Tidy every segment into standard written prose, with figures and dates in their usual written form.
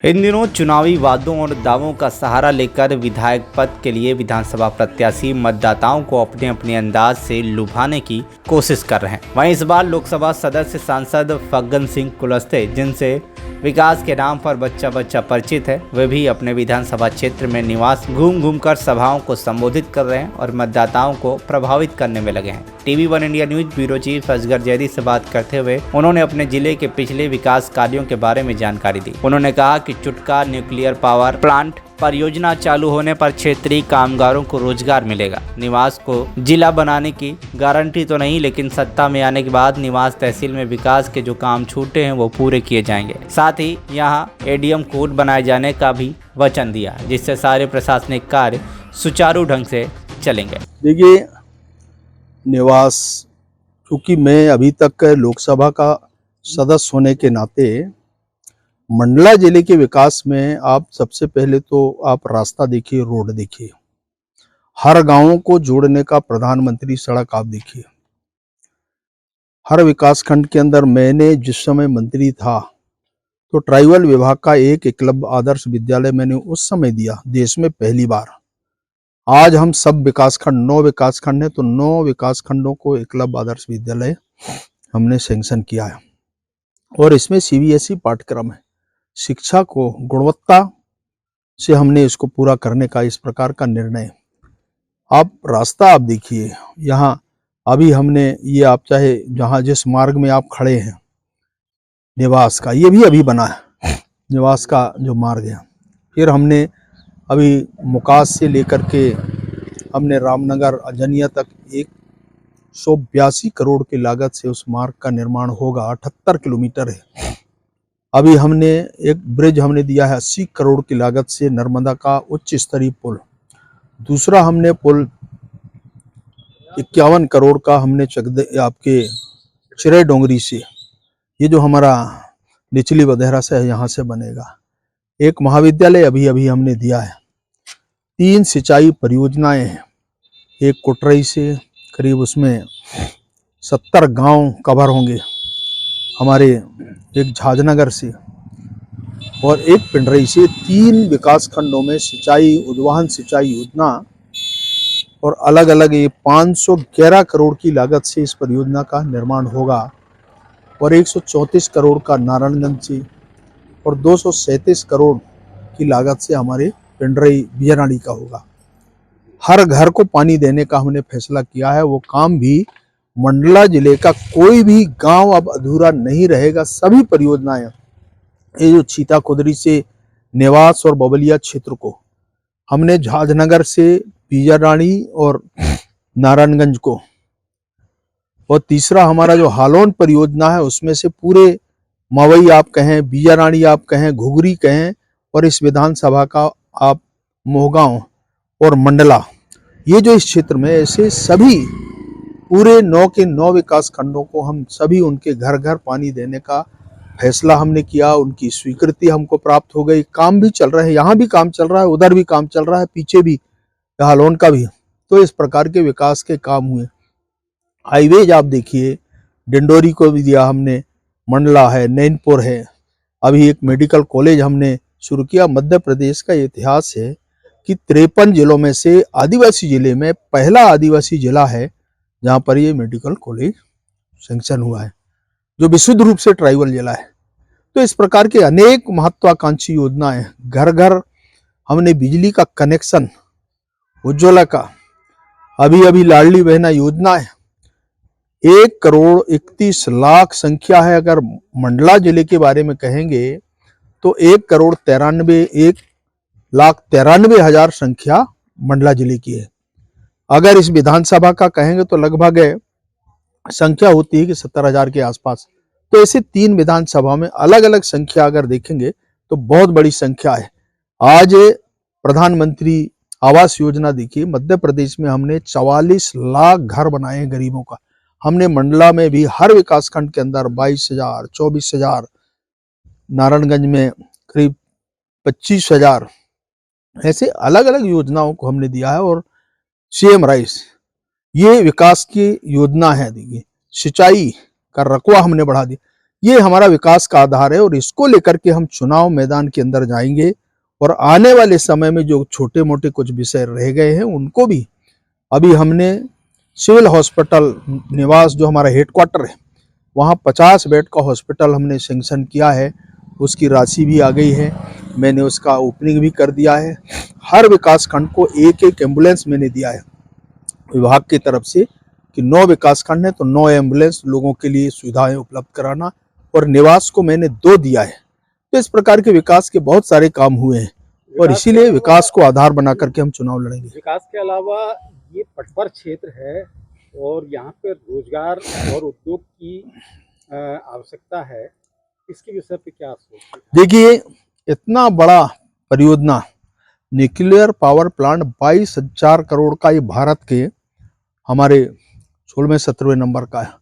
इन दिनों चुनावी वादों और दावों का सहारा लेकर विधायक पद के लिए विधानसभा प्रत्याशी मतदाताओं को अपने अपने अंदाज से लुभाने की कोशिश कर रहे हैं। वहीं इस बार लोकसभा सदस्य सांसद फग्गन सिंह कुलस्ते, जिनसे विकास के नाम पर बच्चा बच्चा परिचित है, वे भी अपने विधानसभा क्षेत्र में निवास घूम घूम कर सभाओं को संबोधित कर रहे हैं और मतदाताओं को प्रभावित करने में लगे हैं। TV1 India news bureau chief Asghar Zaidi से बात करते हुए उन्होंने अपने जिले के पिछले विकास कार्यों के बारे में जानकारी दी। उन्होंने कहा कि चुटका न्यूक्लियर पावर प्लांट परियोजना चालू होने पर क्षेत्रीय कामगारों को रोजगार मिलेगा। निवास को जिला बनाने की गारंटी तो नहीं, लेकिन सत्ता में आने के बाद निवास तहसील में विकास के जो काम छूटे हैं वो पूरे किए जाएंगे। साथ ही यहाँ एडीएम कोर्ट बनाए जाने का भी वचन दिया, जिससे सारे प्रशासनिक कार्य सुचारू ढंग से चलेंगे। देखिए, निवास, क्योंकि मैं अभी तक लोकसभा का सदस्य होने के नाते मंडला जिले के विकास में आप सबसे पहले तो आप रास्ता देखिए, रोड देखिए, हर गांवों को जोड़ने का प्रधानमंत्री सड़क आप देखिए। हर विकास खंड के अंदर मैंने जिस समय मंत्री था तो ट्राइबल विभाग का एक एकलव्य आदर्श विद्यालय मैंने उस समय दिया, देश में पहली बार। आज हम सब विकासखंड 9 विकासखंड है तो 9 विकासखंडों को एकलव्य आदर्श विद्यालय हमने सैंक्शन किया है और इसमें CBSE पाठ्यक्रम है। शिक्षा को गुणवत्ता से हमने इसको पूरा करने का इस प्रकार का निर्णय। आप रास्ता आप देखिए, यहाँ अभी हमने ये, आप चाहे जहाँ जिस मार्ग में आप खड़े हैं निवास का, ये भी अभी बना है, निवास का जो मार्ग है। फिर हमने अभी मुकास से लेकर के हमने रामनगर अजनिया तक 182 करोड़ की लागत से उस मार्ग का निर्माण होगा। 78 किलोमीटर है। अभी हमने एक ब्रिज हमने दिया है 80 करोड़ की लागत से, नर्मदा का उच्च स्तरीय पुल। दूसरा हमने पुल 51 करोड़ का हमने आपके चिरे डोंगरी से, ये जो हमारा निचली बदेहरा से है, यहाँ से बनेगा। एक महाविद्यालय अभी अभी हमने दिया है। 3 सिंचाई परियोजनाएं हैं, एक कोटरई से करीब उसमें 70 गांव कवर होंगे हमारे, एक झाजनगर से और एक पिंडरई से। 3 विकास खंडों में सिंचाई, उद्वहन सिंचाई योजना और अलग अलग ये 511 करोड़ की लागत से इस परियोजना का निर्माण होगा और 134 करोड़ का नारायणगंज से और 237 करोड़ की लागत से हमारे पिंडरई बिजराड़ी का होगा। हर घर को पानी देने का हमने फैसला किया है। वो काम भी मंडला जिले का कोई भी गांव अब अधूरा नहीं रहेगा। सभी परियोजनाएं, ये जो चीता कुदरी से निवास और बबलिया क्षेत्र को, हमने झाजनगर से बीजारानी और नारायणगंज को, और तीसरा हमारा जो हालोन परियोजना है उसमें से पूरे मवई आप कहें, बीजारानी आप कहें, घुघरी कहें, और इस विधानसभा का आप मोहगांव और मंडला, ये जो इस क्षेत्र में ऐसे सभी पूरे 9 के 9 विकास खंडों को हम सभी उनके घर घर पानी देने का फैसला हमने किया। उनकी स्वीकृति हमको प्राप्त हो गई। काम भी चल रहा है, यहाँ भी काम चल रहा है, उधर भी काम चल रहा है, पीछे भी हालोन का भी। तो इस प्रकार के विकास के काम हुए। हाईवेज आप देखिए, डिंडोरी को भी दिया हमने, मंडला है, नैनपुर है। अभी एक मेडिकल कॉलेज हमने शुरू किया। मध्य प्रदेश का इतिहास है कि 53 जिलों में से आदिवासी जिले में पहला आदिवासी जिला है जहाँ पर ये मेडिकल कॉलेज सैंक्शन हुआ है, जो विशुद्ध रूप से ट्राइबल जिला है। तो इस प्रकार के अनेक महत्वाकांक्षी योजनाएं, घर घर हमने बिजली का कनेक्शन, उज्ज्वला का, अभी अभी लाडली बहना योजना है। 1 करोड़ 31 लाख संख्या है। अगर मंडला जिले के बारे में कहेंगे तो 1 करोड़ 1 लाख 93 हजार संख्या मंडला जिले की है। अगर इस विधानसभा का कहेंगे तो लगभग संख्या होती है कि 70,000 के आसपास। तो ऐसे 3 विधानसभा में अलग अलग संख्या अगर देखेंगे तो बहुत बड़ी संख्या है। आज प्रधानमंत्री आवास योजना देखिए, मध्य प्रदेश में हमने 44 लाख घर बनाए हैं गरीबों का। हमने मंडला में भी हर विकास खंड के अंदर 22,000, 24,000, नारायणगंज में करीब 25,000, ऐसे अलग अलग योजनाओं को हमने दिया है। और CM राइस, ये विकास की योजना है। देखिए, सिंचाई का रकबा हमने बढ़ा दिया। ये हमारा विकास का आधार है और इसको लेकर के हम चुनाव मैदान के अंदर जाएंगे और आने वाले समय में जो छोटे मोटे कुछ विषय रह गए हैं उनको भी अभी हमने सिविल हॉस्पिटल निवास जो हमारा हेडक्वार्टर है वहाँ 50 बेड का हॉस्पिटल हमने सैंक्शन किया है, उसकी राशि भी आ गई है, मैंने उसका ओपनिंग भी कर दिया है। हर विकास खंड को एक एक एम्बुलेंस मैंने दिया है विभाग की तरफ से कि 9 विकास खंड है तो 9 एम्बुलेंस लोगों के लिए सुविधाएं उपलब्ध कराना, और निवास को मैंने 2 दिया है। तो इस प्रकार के विकास के बहुत सारे काम हुए हैं और इसीलिए विकास को आधार बना करके हम चुनाव लड़ेंगे। विकास के अलावा ये पटपर क्षेत्र है और यहाँ पे रोजगार और उद्योग की आवश्यकता है, इसके विषय पे क्या सोचते हैं? देखिए, इतना बड़ा परियोजना न्यूक्लियर पावर प्लांट 22,000 करोड़ का ये भारत के हमारे 16वें-17वें नंबर का है।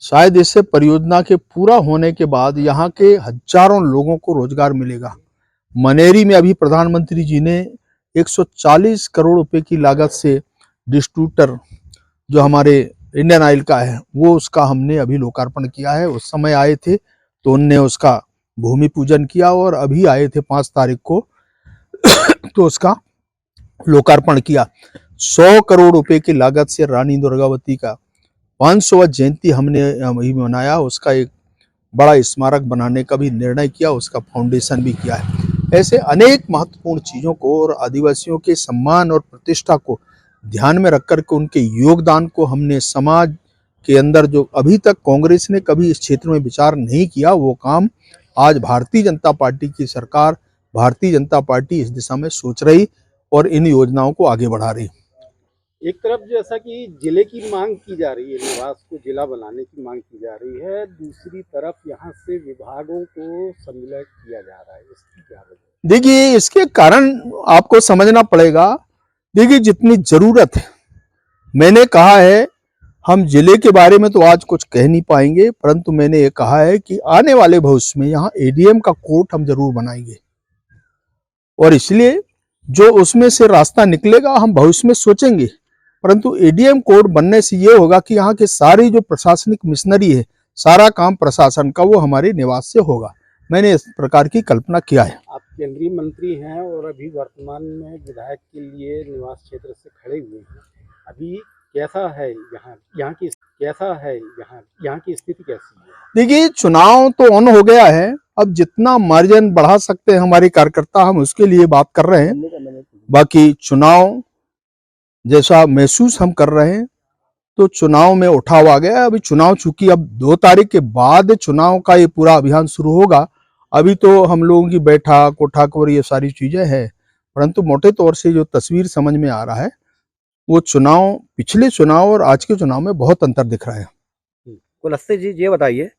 शायद इससे परियोजना के पूरा होने के बाद यहाँ के हजारों लोगों को रोजगार मिलेगा। मनेरी में अभी प्रधानमंत्री जी ने 140 करोड़ रुपए की लागत से डिस्ट्रीब्यूटर जो हमारे इंडियन ऑयल का है वो उसका हमने अभी लोकार्पण किया है। उस समय आए थे तो उनने उसका भूमि पूजन किया और अभी आए थे 5 तारीख को तो उसका लोकार्पण किया। 100 करोड़ रुपए की लागत से रानी दुर्गावती का 500वां जयंती हमने अभी मनाया, उसका एक बड़ा स्मारक बनाने का भी निर्णय किया, उसका फाउंडेशन भी किया है। ऐसे अनेक महत्वपूर्ण चीजों को और आदिवासियों के सम्मान और प्रतिष्ठा को ध्यान में रखकर के उनके योगदान को हमने समाज के अंदर जो अभी तक कांग्रेस ने कभी इस क्षेत्र में विचार नहीं किया वो काम आज भारतीय जनता पार्टी की सरकार, भारतीय जनता पार्टी इस दिशा में सोच रही और इन योजनाओं को आगे बढ़ा रही। एक तरफ जैसा कि जिले की मांग की जा रही है, निवास को जिला बनाने की मांग की जा रही है, दूसरी तरफ यहाँ से विभागों को सम्मिलित किया जा रहा है, इसकी क्या वजह? देखिए, इसके कारण आपको समझना पड़ेगा। देखिए, जितनी जरूरत है, मैंने कहा है हम जिले के बारे में तो आज कुछ कह नहीं पाएंगे, परंतु मैंने ये कहा है कि आने वाले भविष्य में यहाँ एडीएम का कोर्ट हम जरूर बनाएंगे और इसलिए जो उसमें से रास्ता निकलेगा हम भविष्य में सोचेंगे। परंतु एडीएम कोड बनने से ये होगा कि यहाँ के सारी जो प्रशासनिक मिशनरी है, सारा काम प्रशासन का वो हमारे निवास से होगा। मैंने इस प्रकार की कल्पना किया है। आप केंद्रीय मंत्री हैं और अभी वर्तमान में विधायक के लिए निवास क्षेत्र से खड़े हुए हैं, अभी कैसा है यहाँ की स्थिति कैसी है? देखिए, चुनाव तो ऑन हो गया है, अब जितना मार्जिन बढ़ा सकते हैं हमारे कार्यकर्ता हम उसके लिए बात कर रहे हैं। बाकी चुनाव जैसा महसूस हम कर रहे हैं तो चुनाव में उठाव आ गया। अभी चुनाव चूंकि अब 2 तारीख के बाद चुनाव का ये पूरा अभियान शुरू होगा, अभी तो हम लोगों की बैठक उठाकर ये सारी चीजें हैं, परंतु मोटे तौर से जो तस्वीर समझ में आ रहा है वो चुनाव, पिछले चुनाव और आज के चुनाव में बहुत अंतर दिख रहा है। कुलस्ते जी, ये बताइए,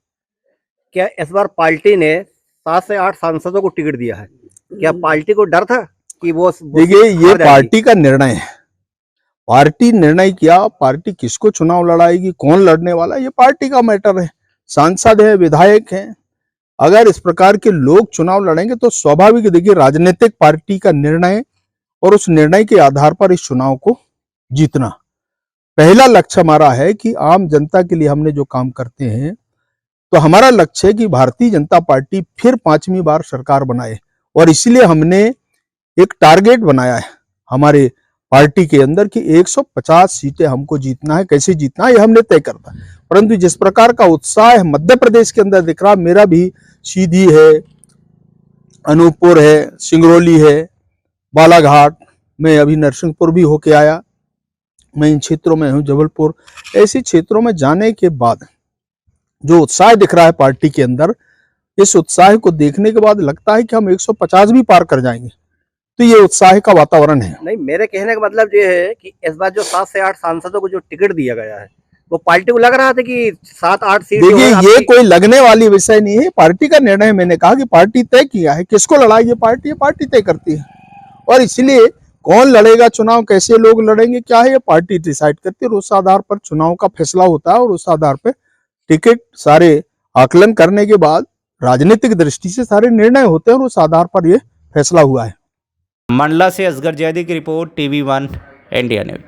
क्या इस बार पार्टी ने 7 से 8 सांसदों को टिकट दिया है? क्या पार्टी को डर था कि वो देखिए, ये पार्टी का निर्णय है, पार्टी निर्णय किया, पार्टी किसको चुनाव लड़ाएगी, कौन लड़ने वाला, ये पार्टी का मैटर है। सांसद है, विधायक हैं, अगर इस प्रकार के लोग चुनाव लड़ेंगे तो स्वाभाविक, देखिए राजनीतिक पार्टी का निर्णय और उस निर्णय के आधार पर इस चुनाव को जीतना। पहला लक्ष्य हमारा है कि आम जनता के लिए हमने जो काम करते हैं तो हमारा लक्ष्य है कि भारतीय जनता पार्टी फिर 5वीं बार सरकार बनाए और इसलिए हमने एक टारगेट बनाया है हमारे पार्टी के अंदर कि 150 सीटें हमको जीतना है। कैसे जीतना है ये हमने तय करता है, परंतु जिस प्रकार का उत्साह है मध्य प्रदेश के अंदर दिख रहा, मेरा भी सीधी है, अनूपपुर है, सिंगरौली है, बालाघाट में अभी नरसिंहपुर भी होके आया, मैं इन क्षेत्रों में हूँ, जबलपुर, ऐसे क्षेत्रों में जाने के बाद जो उत्साह दिख रहा है पार्टी के अंदर, इस उत्साह को देखने के बाद लगता है कि हम 150 भी पार कर जाएंगे। तो ये उत्साह का वातावरण है। नहीं, मेरे कहने का मतलब ये है कि इस बार जो 7 से 8 सांसदों को जो टिकट दिया गया है वो पार्टी को लग रहा था कि 7-8 सीट। देखिए, ये कोई लगने वाली विषय नहीं है, पार्टी का निर्णय। मैंने कहा कि पार्टी तय किया है, किसको लड़ाई ये पार्टी तय करती है और इसलिए कौन लड़ेगा चुनाव, कैसे लोग लड़ेंगे, क्या है, ये पार्टी डिसाइड करती है और उस आधार पर चुनाव का फैसला होता है और उस आधार पर टिकट सारे आकलन करने के बाद राजनीतिक दृष्टि से सारे निर्णय होते हैं और उस आधार पर यह फैसला हुआ है। मंडला से असगर जैदी की रिपोर्ट, TV1 इंडिया न्यूज।